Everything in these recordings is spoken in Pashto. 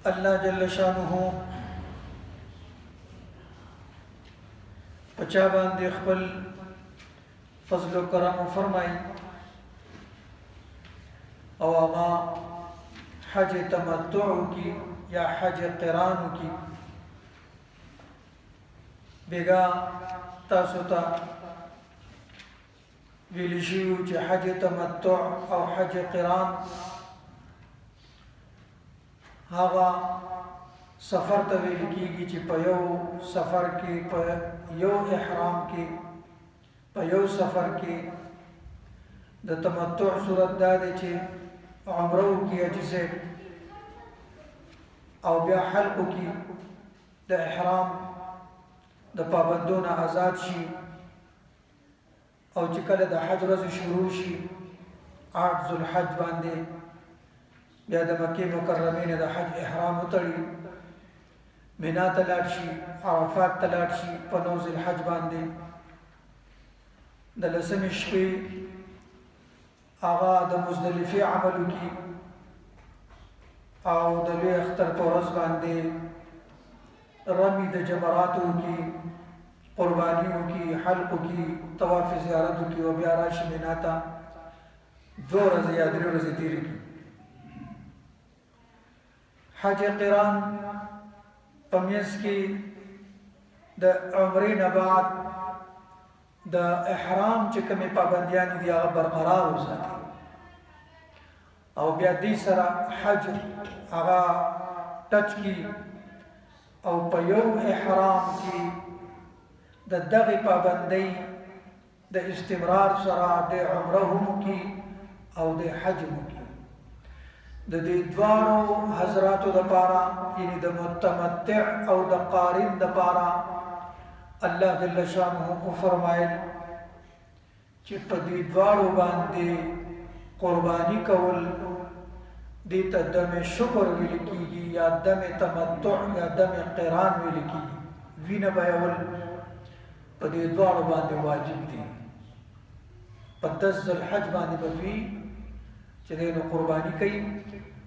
الله جل شانه پچا باندې خپل فضل و کرم فرمای او هغه حج تمتع کی یا حج قران کی بیگا تاسو ته ویل شو چې حج تمتع او حج قران هغه سفر ته ویل کیږي چې په یو سفر کې په یو احرام کې په یو سفر کې د تمتع صورت دا دی چې عمره کې اجزه او بیا حلق کې د احرام د پابندونو آزاد شي او چې کله د حج ورځ شروع شي 8 ذوالحج باندې بیا د مکه مکرمه نه د حج احرام وتړي مینا ته لاړ شي عرفات ته لاړ شي په 9 ذوالحج باندې د لسمې شپې هغه د مزدلفه عمل وکي او د لوی اختر په ورځ باندې رمی د جمرات وکي قرباني وکي حلق وکي طواف زیارت وکي او بیا راشي مینا ته 2 ورځې یا 3 ورځې تیرې کی حج قران پمیس کی د عمرې نه بعد د احرام چې کومه پابندیان دي هغه برقرار وساتي او بیا دې سره حج هغه ټچ کی او په یو احرام کې د دغه پابندۍ د استمرار سره د عمره هم کی او د حج هم کی د دې دوانو حضراتو د پاره یعنی د متمتع او د قارن د پاره الله جل شانه فرمایل چې په دې دوانو باندې قرباني کول دې ته دم شکر ویل کیږي یا دم تمتع یا دم قران ویل کیږي وینه بیاول په دې دوانو باندې واجب دي په 10 ذوالحج باندې به چې دې قرباني کوي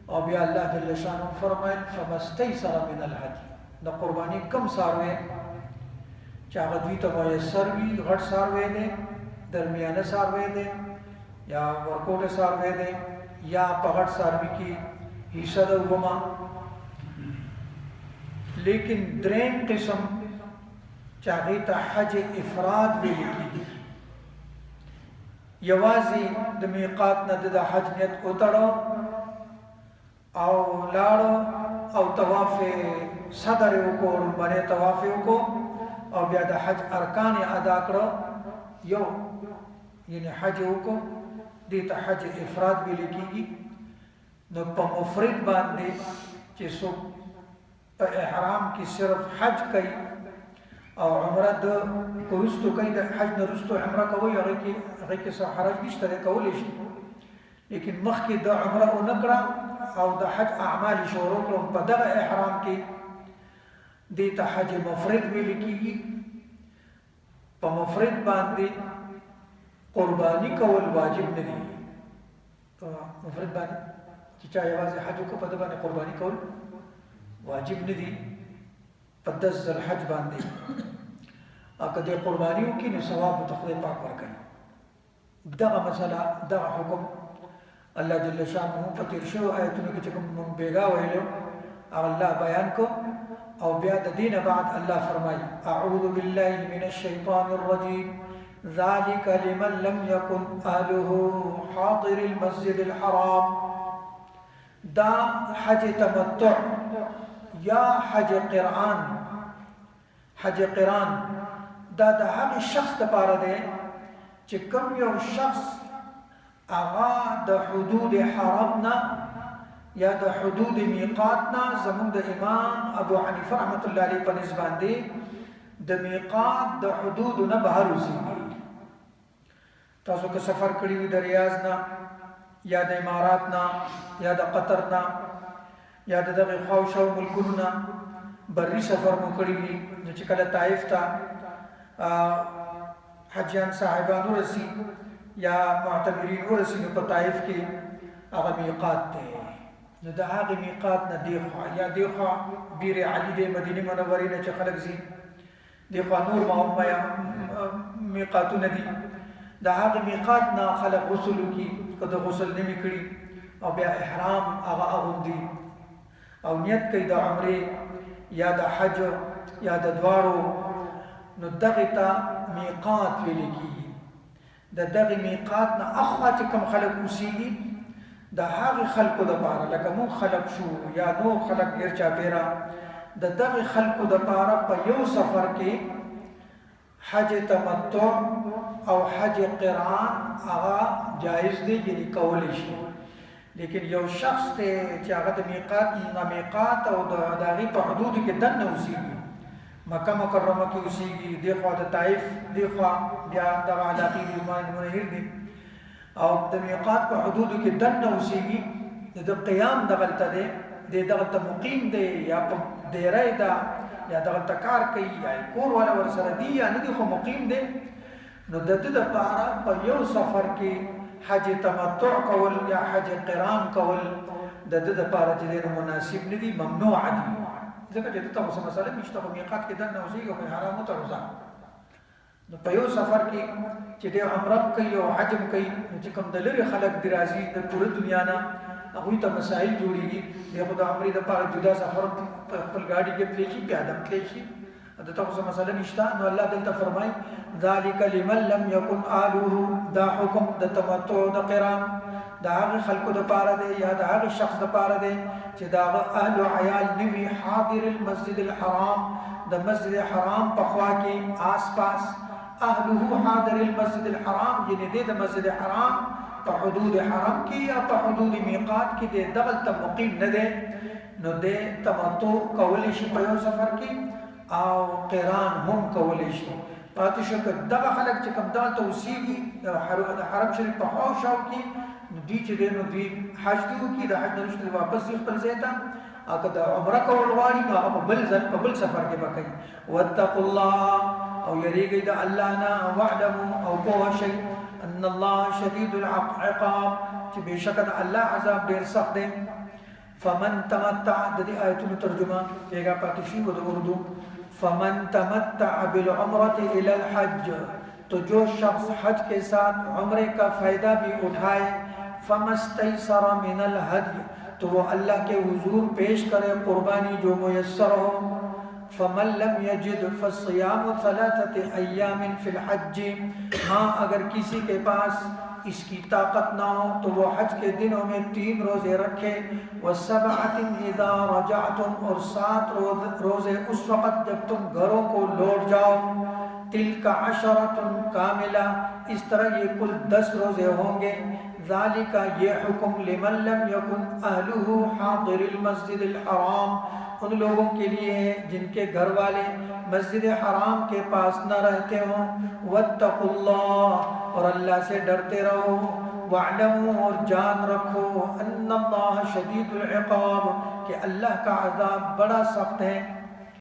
او بیا الله جل شانه فرمایل فمستيسر من الحج د قرباني کم ساروي چې هغه دوی ته میسر وي غټ ساروي دي درمیانه ساروي دي یا ورکوټه ساروي دي یا په غټ ساروي کې حصہ د وما لیکن دریم قسم چاغی ته حج افراد ویل کیږي یوازې د میقات نه د حج نیت وتړو او لاړو او طواف صدر وکړو باندې طواف وکړو او بیا د حج ارکان ادا کړو یو یعنی حج وکړو دې ته حج افراد ویل کیږي نو په مفرد باندې چې څو په احرام کې صرف حج کوي او عمره د ورستو کوي د حج نه ورستو عمره کوي هغه کې څه حرج نشته کولای شي لیکن مخکې د عمره او نکړه او د حج اعمال شروع کړو په دغه احرام کې د ته حج مفرد ویل کیږي په مفرد باندې قرباني کول واجب نه دي په مفرد باندې چې چا یوازې حج کو په دغه باندې قرباني کول واجب نه دي په 10 ذوالحج باندې اګه د قربانیو کې نو ثواب تخلیق پاک ورکړي دغه مسله دغه حکم الله جل شانه په تیر شو آیتونو کې کوم بیگا ویلو الله بیان کو او بیا د دینه بعد الله فرمایي اعوذ بالله من الشیطان الرجیم ذلك لمن لم يكن اهله حاضر المسجد الحرام دا حج تمتع یا حج قران حج قران دا د هغه شخص لپاره دی چې کوم یو شخص اغا د حدود حرمنا یا د حدود میقاتنا زمون د امام ابو حنیفه رحمت الله علیه په نسبت دی د میقات د حدود نه بهر وسی تاسو که سفر کړی وي د ریاض نه یا د امارات نه یا د قطر نه یا د دغه خواوشو ملکونو نه بری سفر مو کړی وي چې کله طائف ته حجیان صاحبانو رسی یا معتبرین ورسی په طائف کې هغه میقات دی نو د هغه میقات نه دی خوا یا دی خوا بیر علی د مدینه منورې نه چې خلک زی دی خوا نور ما یا میقاتونه دي د هغه میقات نه خلک غسل کی کله غسل نه میکړي او بیا احرام هغه اغوندي او نیت کوي د عمره یا د حج یا د دواړو نو دغه ته میقات ویل کیږي دغه میقات نه اخوا چې کوم خلک اوسېږي د هغه خلکو لپاره لکه مون خلق شو یا نو خلق غیر چا پیرا دغه خلکو لپاره په یو سفر کې حج تمتع او حج قران هغه جایز دی یعنی کول شي لیکن یو شخص ته چې هغه د میقات نه میقات او د داغي په حدود کې دنه اوسېږي مکه مکرمه کې اوسېږي دغه د طائف دغه بیا د علاقې د ایمان منهر دي او د میقات په حدود کې دنه اوسېږي د قیام دغلته دی دغلته مقیم دی یا په ډیرای دا یا دغلته کار کوي یا کور ولا ور سره دی یا نه دی خو مقیم دی نو د دې لپاره په یو سفر کې حج تمتع کول یا حج قران کول د دې لپاره چې مناسب نه دي ممنوع دي ځکه چې تاسو مسله مشته په میقات کې دنه اوسېږي او حرام ته روزه نو په یو سفر کې چې د عمره کوي او حج کوي چې کوم د لری خلک دی راځي د ټول دنیا نه هغه ته مسائل جوړيږي دغه د عمره د لپاره جدا سفر خپل گاډي کې پلی شي پیاده پلی شي د تاسو مسله نشته نو الله دلته فرمای ذالک لمن لم يكن آله دا حکم د تمتع د قران دا هغه خلکو د لپاره دی یا دا هغه شخص د لپاره دی چې دا اهل عیال نوی حاضر المسجد الحرام د مسجد حرام په خوا کې آس پاس اهله حاضر المسجد الحرام یعنی د مسجد حرام په حدود حرم کې یا په حدود میقات کې د دغل ته مقیم نه دی نو د تمتع کول شي په یو سفر کې او قران هم کول شي پاتې شو دغه خلک چې کوم دال ته اوسېږي د حرم شریف په حوشو کې دوی چې نو دوی حج دیو کې د حج نشته واپس خپل ځای ته اګه د عمره کول غواړي نو هغه په بل سفر کې وکړي واتقوا الله او یریږي د الله نه وعلموا او په شي ان الله شدید العقاب چې بشک الله عذاب ډیر سخت دی فمن تمتع د دې آیتونو ترجمه پیغا پاتې شي د اردو فمن تمتع بالعمره الى الحج تو جو شخص حج کے ساتھ عمرے کا فائدہ بھی اٹھائے فمستیسر من الهدی تو وہ اللہ کے حضور پیش کرے قربانی جو میسر ہو فمن لم يجد فالصيام 3 ایام فی الحج ہاں اگر کسی کے پاس اس کی طاقت نہ ہو تو وہ حج کے دنوں میں 3 روزے رکھے وسبعۃ اذا رجعتم اور 7 روزے اس وقت جب تم گھروں کو لوٹ جاؤ تلک عشرۃ کاملہ اس طرح یہ کل 10 روزے ہوں گے ذالک یہ حکم لمن لم یکن اہلہ حاضر المسجد الحرام ان لوگوں کے لیے ہے جن کے گھر والے مسجد حرام کے پاس نہ رہتے ہوں واتقوا اللہ اور اللہ سے ڈرتے رہو واعلموا اور جان رکھو ان اللہ شدید العقاب کہ اللہ کا عذاب بڑا سخت ہے